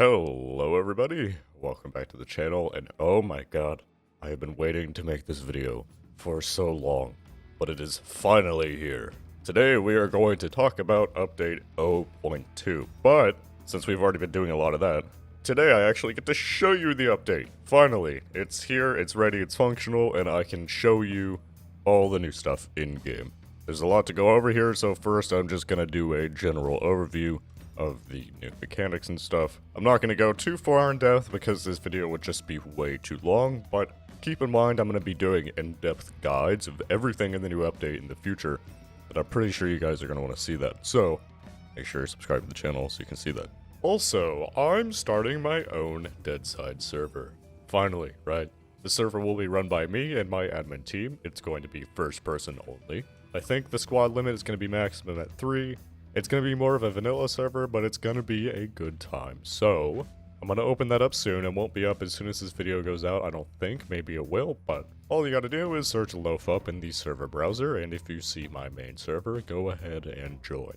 Hello everybody, welcome back to the channel, and oh my god, I have been waiting to make this video for so long, but it is finally here. Today we are going to talk about update 0.2, but since we've already been doing a lot of that, today I actually get to show you the update. Finally, it's here, it's ready, it's functional, and I can show you all the new stuff in-game. There's a lot to go over here, so first I'm just gonna do a general overview of the new mechanics and stuff. I'm not going to go too far in depth because this video would just be way too long, but keep in mind I'm going to be doing in-depth guides of everything in the new update in the future, and I'm pretty sure you guys are going to want to see that, so make sure you subscribe to the channel so you can see that. Also, I'm starting my own Deadside server. Finally, right? The server will be run by me and my admin team. It's going to be first person only. I think the squad limit is going to be maximum at 3. It's going to be more of a vanilla server, but it's going to be a good time. So, I'm going to open that up soon. It won't be up as soon as this video goes out, I don't think. Maybe it will, but all you got to do is search loaf up in the server browser, and if you see my main server, go ahead and join.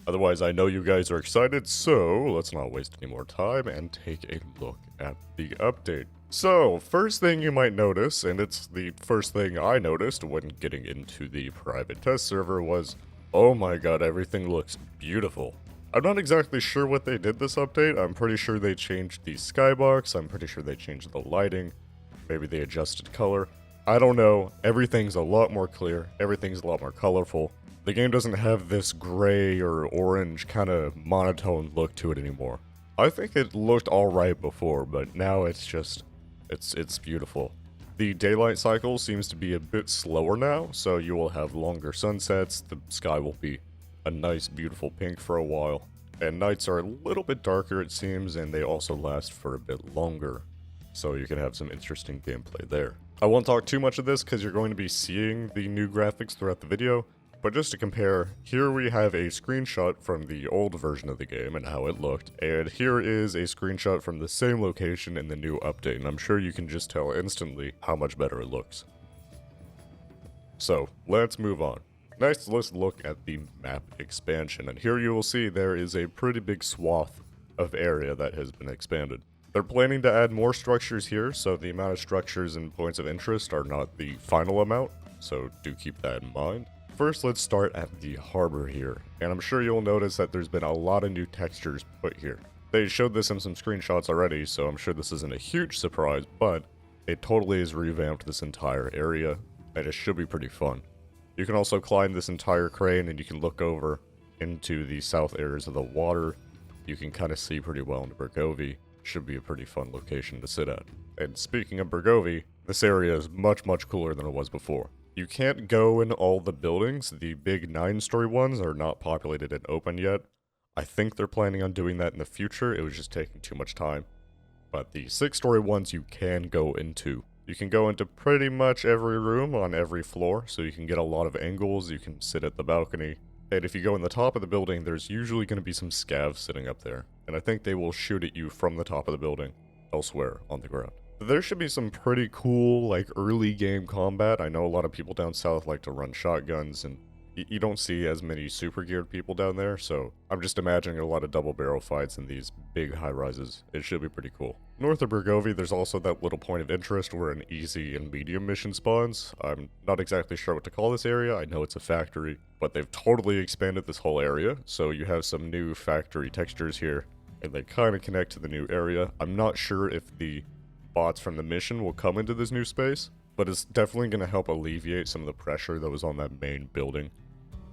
Otherwise, I know you guys are excited, so let's not waste any more time and take a look at the update. So, first thing you might notice, and it's the first thing I noticed when getting into the private test server, was oh my god, everything looks beautiful. I'm not exactly sure what they did this update. I'm pretty sure they changed the skybox. I'm pretty sure they changed the lighting. Maybe they adjusted color. I don't know. Everything's a lot more clear. Everything's a lot more colorful. The game doesn't have this gray or orange kind of monotone look to it anymore. I think it looked alright before, but now it's just, it's beautiful. The daylight cycle seems to be a bit slower now, so you will have longer sunsets, the sky will be a nice beautiful pink for a while, and nights are a little bit darker it seems, and they also last for a bit longer, so you can have some interesting gameplay there. I won't talk too much of this because you're going to be seeing the new graphics throughout the video, but just to compare, here we have a screenshot from the old version of the game and how it looked, and here is a screenshot from the same location in the new update, and I'm sure you can just tell instantly how much better it looks. So, let's move on. Next, let's look at the map expansion, and here you will see there is a pretty big swath of area that has been expanded. They're planning to add more structures here, so the amount of structures and points of interest are not the final amount, so do keep that in mind. First, let's start at the harbor here, and I'm sure you'll notice that there's been a lot of new textures put here. They showed this in some screenshots already, so I'm sure this isn't a huge surprise, but it totally has revamped this entire area, and it should be pretty fun. You can also climb this entire crane, and you can look over into the south areas of the water. You can kind of see pretty well into Bergovie. Should be a pretty fun location to sit at. And speaking of Bergovie, this area is much cooler than it was before. You can't go in all the buildings. The big 9-story ones are not populated and open yet. I think they're planning on doing that in the future. It was just taking too much time. But the 6-story ones you can go into. You can go into pretty much every room on every floor, so you can get a lot of angles. You can sit at the balcony. And if you go in the top of the building, there's usually going to be some scavs sitting up there. And I think they will shoot at you from the top of the building, elsewhere on the ground. There should be some pretty cool, like, early game combat. I know a lot of people down south like to run shotguns, and you don't see as many super geared people down there, so I'm just imagining a lot of double barrel fights in these big high rises. It should be pretty cool. North of Bergovie, there's also that little point of interest where an easy and medium mission spawns. I'm not exactly sure what to call this area. I know it's a factory, but they've totally expanded this whole area, so you have some new factory textures here, and they kind of connect to the new area. I'm not sure if the bots from the mission will come into this new space, but it's definitely going to help alleviate some of the pressure that was on that main building.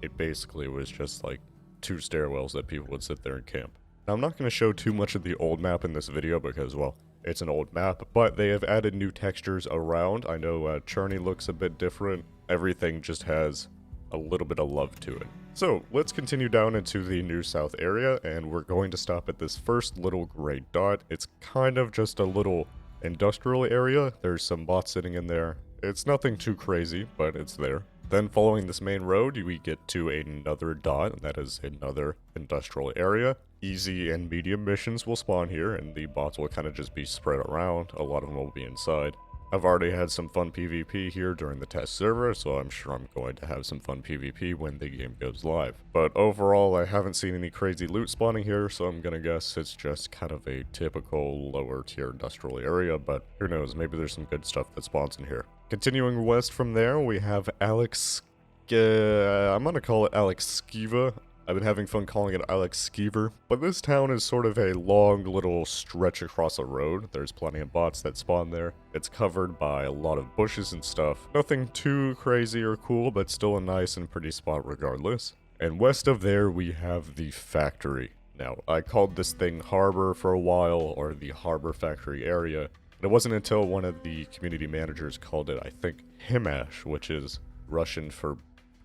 It basically was just like 2 stairwells that people would sit there and camp. Now, I'm not going to show too much of the old map in this video because, well, it's an old map, but they have added new textures around. I know Cherney looks a bit different. Everything just has a little bit of love to it. So, let's continue down into the new south area, and we're going to stop at this first little gray dot. It's kind of just a little industrial area. There's some bots sitting in there. It's nothing too crazy, but it's there. Then following this main road, we get to another dot, and that is another industrial area. Easy and medium missions will spawn here, and the bots will kind of just be spread around. A lot of them will be inside. I've already had some fun PvP here during the test server, so I'm sure I'm going to have some fun PvP when the game goes live. But overall, I haven't seen any crazy loot spawning here, so I'm gonna guess it's just kind of a typical lower tier industrial area, but who knows, maybe there's some good stuff that spawns in here. Continuing west from there, we have I'm gonna call it Alex Skiva. I've been having fun calling it Alex Skeever, but this town is sort of a long little stretch across a road. There's plenty of bots that spawn there. It's covered by a lot of bushes and stuff. Nothing too crazy or cool, but still a nice and pretty spot regardless. And west of there, we have the factory. Now, I called this thing Harbor for a while, or the Harbor Factory area. But it wasn't until one of the community managers called it, I think, Himash, which is Russian for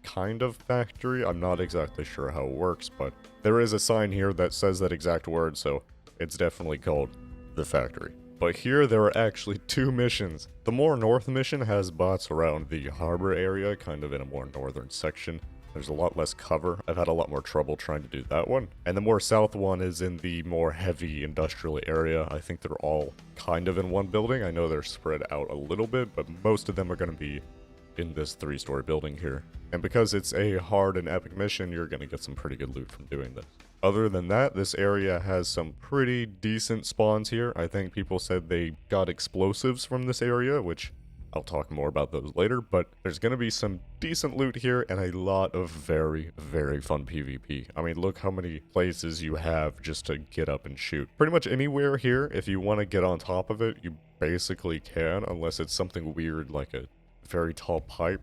kind of factory. I'm not exactly sure how it works, but there is a sign here that says that exact word, so it's definitely called the factory. But here there are actually two missions. The more north mission has bots around the harbor area, kind of in a more northern section. There's a lot less cover. I've had a lot more trouble trying to do that one. And the more south one is in the more heavy industrial area. I think they're all kind of in one building. I know they're spread out a little bit, but most of them are going to be in this 3-story building here. And because it's a hard and epic mission, you're going to get some pretty good loot from doing this. Other than that, this area has some pretty decent spawns here. I think people said they got explosives from this area, which I'll talk more about those later, but there's going to be some decent loot here and a lot of very, very fun PvP. I mean, look how many places you have just to get up and shoot. Pretty much anywhere here, if you want to get on top of it, you basically can, unless it's something weird like a very tall pipe.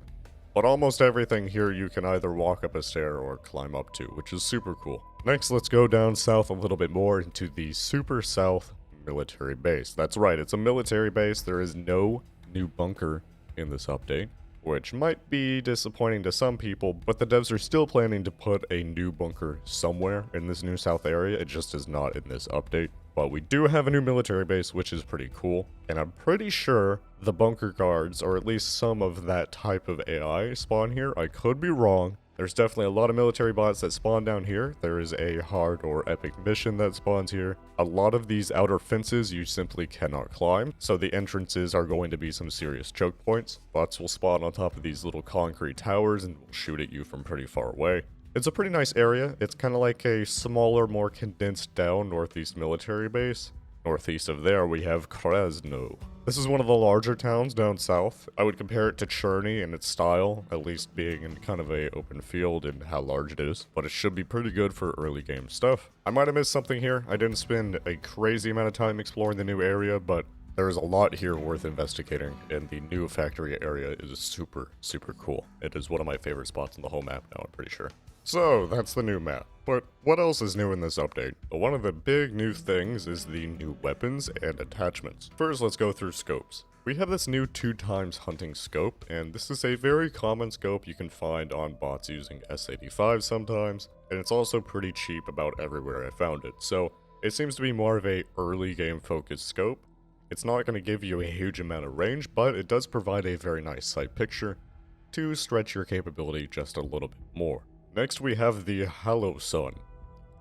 But almost everything here you can either walk up a stair or climb up to, which is super cool. Next, let's go down south a little bit more into the super south military base. That's right, it's a military base. There is no new bunker in this update, which might be disappointing to some people, but the devs are still planning to put a new bunker somewhere in this new south area. It just is not in this update. But we do have a new military base, which is pretty cool, and I'm pretty sure the bunker guards, or at least some of that type of AI, spawn here. I could be wrong. There's definitely a lot of military bots that spawn down here. There is a hard or epic mission that spawns here. A lot of these outer fences you simply cannot climb, so the entrances are going to be some serious choke points. Bots will spawn on top of these little concrete towers and will shoot at you from pretty far away. It's a pretty nice area. It's kind of like a smaller, more condensed down northeast military base. Northeast of there, we have Krasno. This is one of the larger towns down south. I would compare it to Cherny in its style, at least being in kind of a open field and how large it is. But it should be pretty good for early game stuff. I might have missed something here. I didn't spend a crazy amount of time exploring the new area, but there is a lot here worth investigating, and the new factory area is super, super cool. It is one of my favorite spots in the whole map now, I'm pretty sure. So, that's the new map. But what else is new in this update? One of the big new things is the new weapons and attachments. First, let's go through scopes. We have this new 2x hunting scope, and this is a very common scope you can find on bots using S85 sometimes, and it's also pretty cheap about everywhere I found it. So, it seems to be more of a early game focused scope. It's not going to give you a huge amount of range, but it does provide a very nice sight picture to stretch your capability just a little bit more. Next we have the Hollow Sun.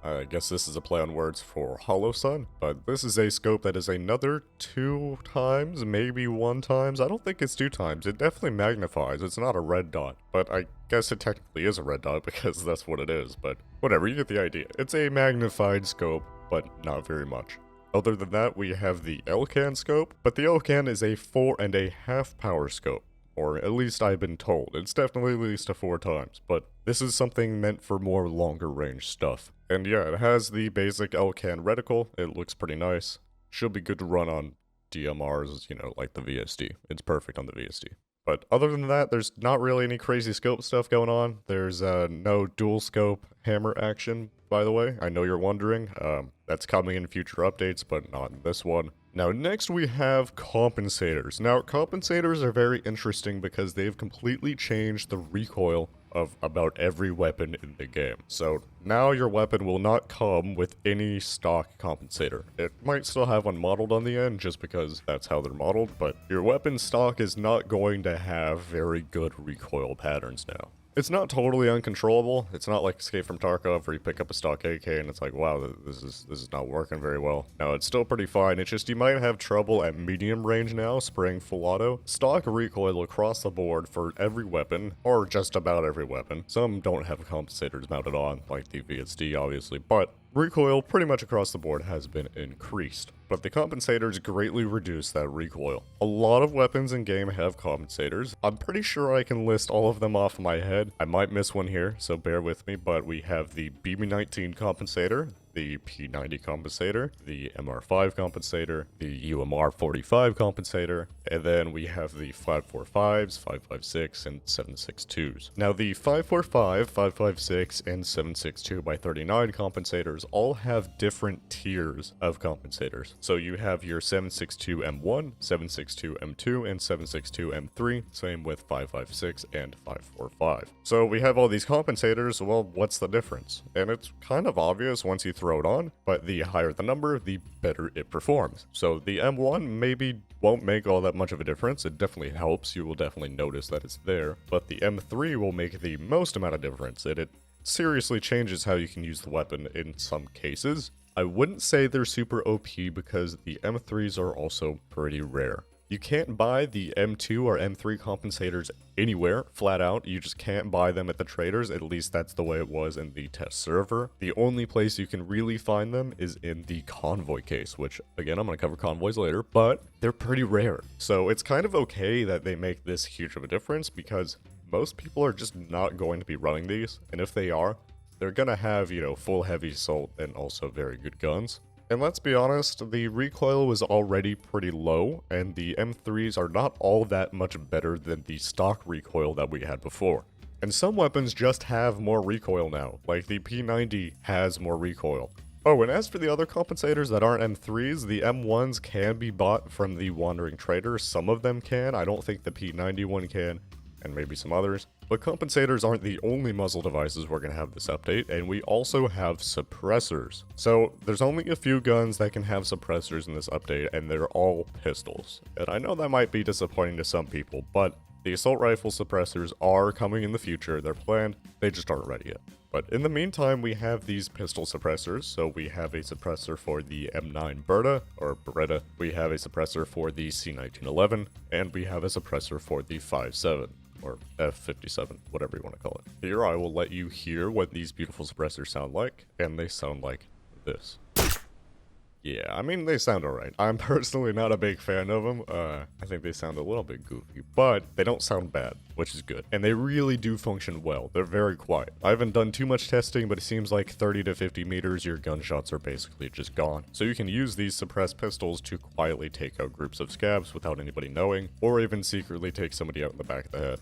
I guess this is a play on words for Hollow Sun, but this is a scope that is another 2x, maybe 1x. I don't think it's 2x. It definitely magnifies. It's not a red dot, but I guess it technically is a red dot because that's what it is, but whatever, you get the idea. It's a magnified scope, but not very much. Other than that, we have the Elcan scope, but the Elcan is a 4.5 power scope. Or at least I've been told. It's definitely at least a 4x, but this is something meant for more longer range stuff. And yeah, it has the basic Elcan reticle. It looks pretty nice. Should be good to run on DMRs, you know, like the VSD. It's perfect on the VSD. But other than that, there's not really any crazy scope stuff going on. There's no dual scope hammer action, by the way. I know you're wondering. That's coming in future updates, but not in this one. Now, next we have Compensators. Now, Compensators are very interesting because they've completely changed the recoil of about every weapon in the game. So, now your weapon will not come with any stock compensator. It might still have one modeled on the end just because that's how they're modeled, but your weapon stock is not going to have very good recoil patterns now. It's not totally uncontrollable. It's not like Escape from Tarkov where you pick up a stock AK and it's like, wow, this is not working very well. No, it's still pretty fine. It's just you might have trouble at medium range now, spraying full auto. Stock recoil across the board for every weapon, or just about every weapon. Some don't have compensators mounted on, like the VSD obviously, but recoil pretty much across the board has been increased, but the compensators greatly reduce that recoil. A lot of weapons in game have compensators. I'm pretty sure I can list all of them off my head. I might miss one here, so bear with me, but we have the BB-19 compensator, the P90 compensator, the MR5 compensator, the UMR45 compensator, and then we have the 545s, 556, and 762s. Now the 545, 556, and 762 by 39 compensators all have different tiers of compensators. So you have your 762 M1, 762 M2, and 762 M3, same with 556 and 545. So we have all these compensators. Well, what's the difference? And it's kind of obvious once you throw it on, but the higher the number, the better it performs. So the M1 maybe won't make all that much of a difference. It definitely helps. You will definitely notice that it's there, but the M3 will make the most amount of difference, and it seriously changes how you can use the weapon in some cases. I wouldn't say they're super OP because the M3s are also pretty rare. You can't buy the M2 or M3 compensators anywhere, flat out. You just can't buy them at the traders. At least that's the way it was in the test server. The only place you can really find them is in the Convoy case, which, again, I'm going to cover Convoys later, but they're pretty rare. So it's kind of okay that they make this huge of a difference because most people are just not going to be running these, and if they are, they're going to have, you know, full heavy assault and also very good guns. And let's be honest, the recoil was already pretty low, and the M3s are not all that much better than the stock recoil that we had before. And some weapons just have more recoil now, like the P90 has more recoil. Oh, and as for the other compensators that aren't M3s, the M1s can be bought from the Wandering Trader. Some of them can. I don't think the P90 one can, and maybe some others. But compensators aren't the only muzzle devices we're going to have this update, and we also have suppressors. So there's only a few guns that can have suppressors in this update, and they're all pistols. And I know that might be disappointing to some people, but the assault rifle suppressors are coming in the future. They're planned, they just aren't ready yet. But in the meantime, we have these pistol suppressors. So we have a suppressor for the M9 Beretta, we have a suppressor for the C1911, and we have a suppressor for the 5.7. Or F57, whatever you want to call it. Here I will let you hear what these beautiful suppressors sound like, and they sound like this. Yeah, I mean, they sound alright. I'm personally not a big fan of them. I think they sound a little bit goofy, but they don't sound bad, which is good. And they really do function well. They're very quiet. I haven't done too much testing, but it seems like 30 to 50 meters, your gunshots are basically just gone. So you can use these suppressed pistols to quietly take out groups of scabs without anybody knowing, or even secretly take somebody out in the back of the head.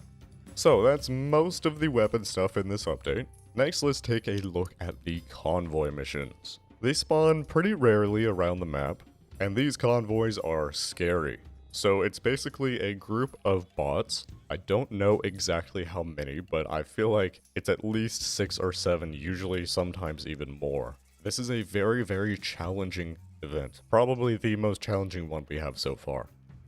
So that's most of the weapon stuff in this update. Next, let's take a look at the convoy missions. They spawn pretty rarely around the map, and these convoys are scary. So it's basically a group of bots. I don't know exactly how many, but I feel like it's at least 6 or 7, usually sometimes even more. This is a very, very challenging event. Probably the most challenging one we have so far.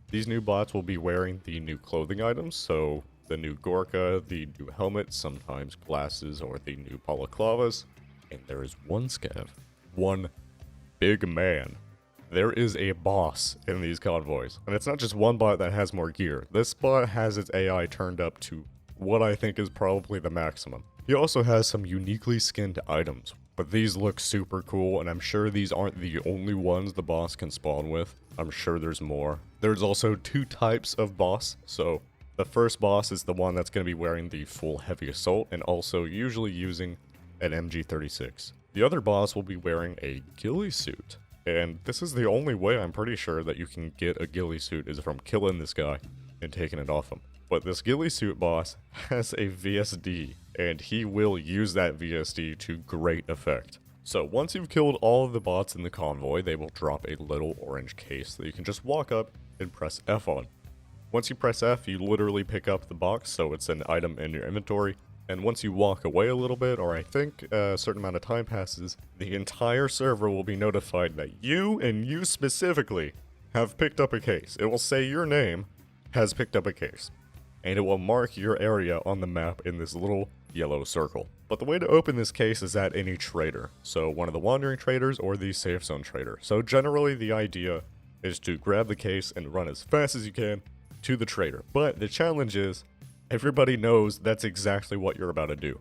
These new bots will be wearing the new clothing items, so the new Gorka, the new helmet, sometimes glasses, or the new balaclavas. And there is one scav. One big man. There is a boss in these convoys. And it's not just one bot that has more gear. This bot has its AI turned up to what I think is probably the maximum. He also has some uniquely skinned items, but these look super cool, and I'm sure these aren't the only ones the boss can spawn with. I'm sure there's more. There's also 2 types of boss, so the first boss is the one that's going to be wearing the full heavy assault and also usually using an MG36. The other boss will be wearing a ghillie suit, and this is the only way I'm pretty sure that you can get a ghillie suit is from killing this guy and taking it off him. But this ghillie suit boss has a VSD, and he will use that VSD to great effect. So once you've killed all of the bots in the convoy, they will drop a little orange case that you can just walk up and press F on. Once you press F, you literally pick up the box, so it's an item in your inventory. And once you walk away a little bit, or I think a certain amount of time passes, the entire server will be notified that you, and you specifically, have picked up a case. It will say your name has picked up a case. And it will mark your area on the map in this little yellow circle. But the way to open this case is at any trader, so one of the wandering traders or the safe zone trader. So generally the idea is to grab the case and run as fast as you can to the trader. But the challenge is, everybody knows that's exactly what you're about to do.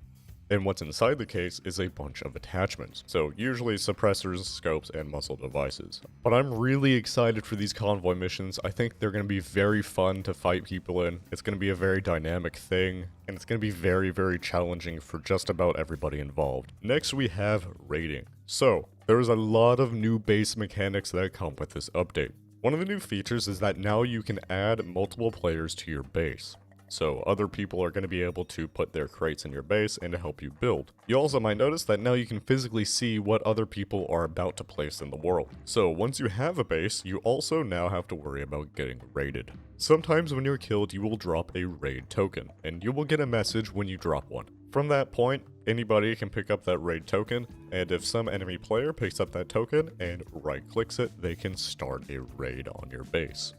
And what's inside the case is a bunch of attachments, so usually suppressors, scopes, and muzzle devices. But I'm really excited for these convoy missions. I think they're going to be very fun to fight people in. It's going to be a very dynamic thing, and it's going to be very, very challenging for just about everybody involved. Next we have raiding. So, there's a lot of new base mechanics that come with this update. One of the new features is that now you can add multiple players to your base. So other people are going to be able to put their crates in your base and to help you build. You also might notice that now you can physically see what other people are about to place in the world. So once you have a base, you also now have to worry about getting raided. Sometimes when you're killed, you will drop a raid token, and you will get a message when you drop one. From that point, anybody can pick up that raid token, and if some enemy player picks up that token and right-clicks it, they can start a raid on your base.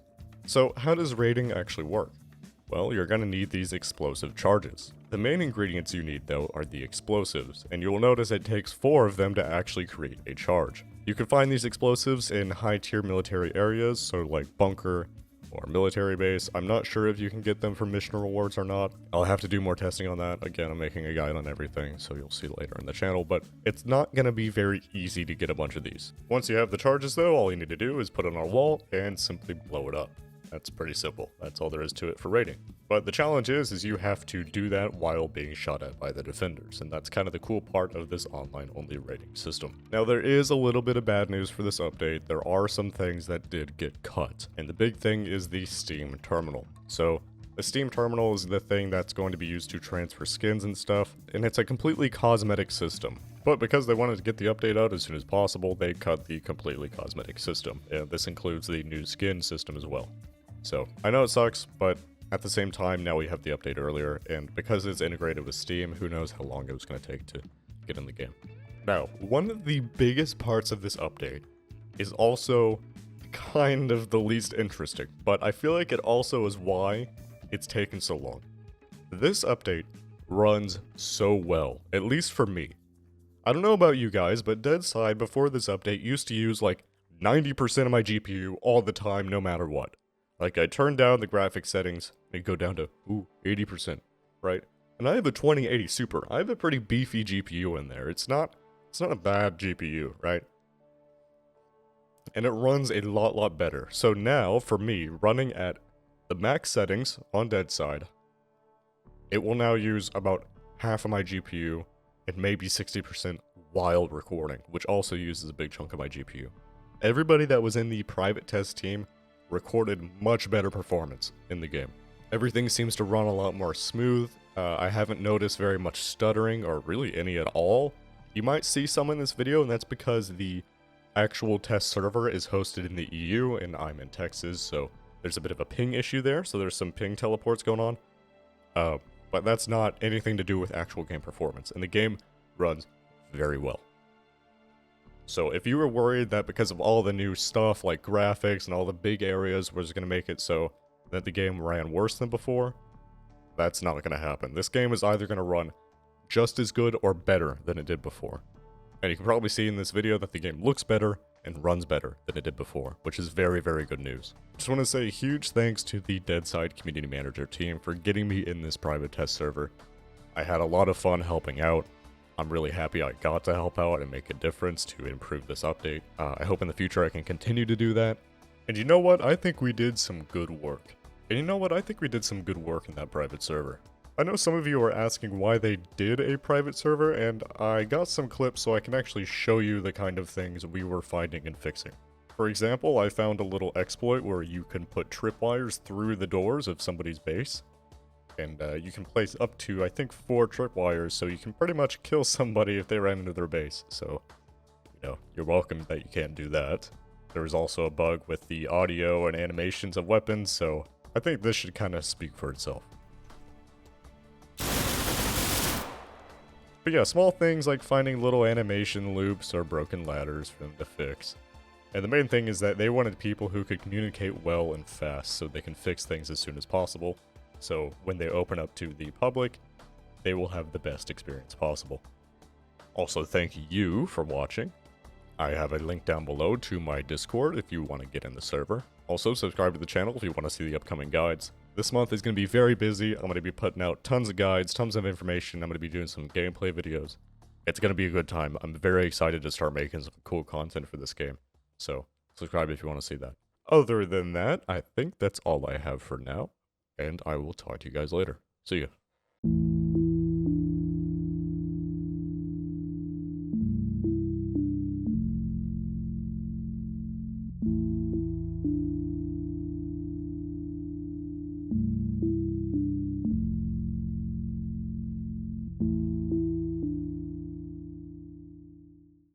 So how does raiding actually work? Well, you're going to need these explosive charges. The main ingredients you need, though, are the explosives, and you'll notice it takes 4 of them to actually create a charge. You can find these explosives in high-tier military areas, so like bunker or military base. I'm not sure if you can get them from mission rewards or not. I'll have to do more testing on that. Again, I'm making a guide on everything, so you'll see later in the channel, but it's not going to be very easy to get a bunch of these. Once you have the charges, though, all you need to do is put it on a wall and simply blow it up. That's pretty simple. That's all there is to it for raiding. But the challenge is you have to do that while being shot at by the defenders, and that's kind of the cool part of this online-only raiding system. Now, there is a little bit of bad news for this update. There are some things that did get cut, and the big thing is the Steam terminal. So, the Steam terminal is the thing that's going to be used to transfer skins and stuff, and it's a completely cosmetic system. But because they wanted to get the update out as soon as possible, they cut the completely cosmetic system, and this includes the new skin system as well. So, I know it sucks, but at the same time, now we have the update earlier, and because it's integrated with Steam, who knows how long it was going to take to get in the game. Now, one of the biggest parts of this update is also kind of the least interesting, but I feel like it also is why it's taken so long. This update runs so well, at least for me. I don't know about you guys, but Deadside before this update used to use like 90% of my GPU all the time, no matter what. Like, I turn down the graphics settings and go down to, 80%, right? And I have a 2080 Super. I have a pretty beefy GPU in there. It's not a bad GPU, right? And it runs a lot better. So now, for me, running at the max settings on Deadside, it will now use about half of my GPU and maybe 60% while recording, which also uses a big chunk of my GPU. Everybody that was in the private test team recorded much better performance in the game. Everything seems to run a lot more smooth. I haven't noticed very much stuttering or really any at all. You might see some in this video, and that's because the actual test server is hosted in the EU and I'm in Texas, so there's a bit of a ping issue there, so there's some ping teleports going on. But that's not anything to do with actual game performance, and the game runs very well. So if you were worried that because of all the new stuff like graphics and all the big areas was going to make it so that the game ran worse than before, that's not going to happen. This game is either going to run just as good or better than it did before. And you can probably see in this video that the game looks better and runs better than it did before, which is very, very good news. Just want to say huge thanks to the Deadside community manager team for getting me in this private test server. I had a lot of fun helping out. I'm really happy I got to help out and make a difference to improve this update. I hope in the future I can continue to do that. And you know what? I think we did some good work. And you know what? I think we did some good work in that private server. I know some of you are asking why they did a private server, and I got some clips so I can actually show you the kind of things we were finding and fixing. For example, I found a little exploit where you can put tripwires through the doors of somebody's base. And you can place up to, I think, 4 tripwires, so you can pretty much kill somebody if they ran into their base. So, you know, you're welcome that you can't do that. There was also a bug with the audio and animations of weapons, so I think this should kind of speak for itself. But yeah, small things like finding little animation loops or broken ladders for them to fix. And the main thing is that they wanted people who could communicate well and fast so they can fix things as soon as possible. So when they open up to the public, they will have the best experience possible. Also, thank you for watching. I have a link down below to my Discord if you want to get in the server. Also, subscribe to the channel if you want to see the upcoming guides. This month is going to be very busy. I'm going to be putting out tons of guides, tons of information. I'm going to be doing some gameplay videos. It's going to be a good time. I'm very excited to start making some cool content for this game. So, subscribe if you want to see that. Other than that, I think that's all I have for now. And I will talk to you guys later. See ya.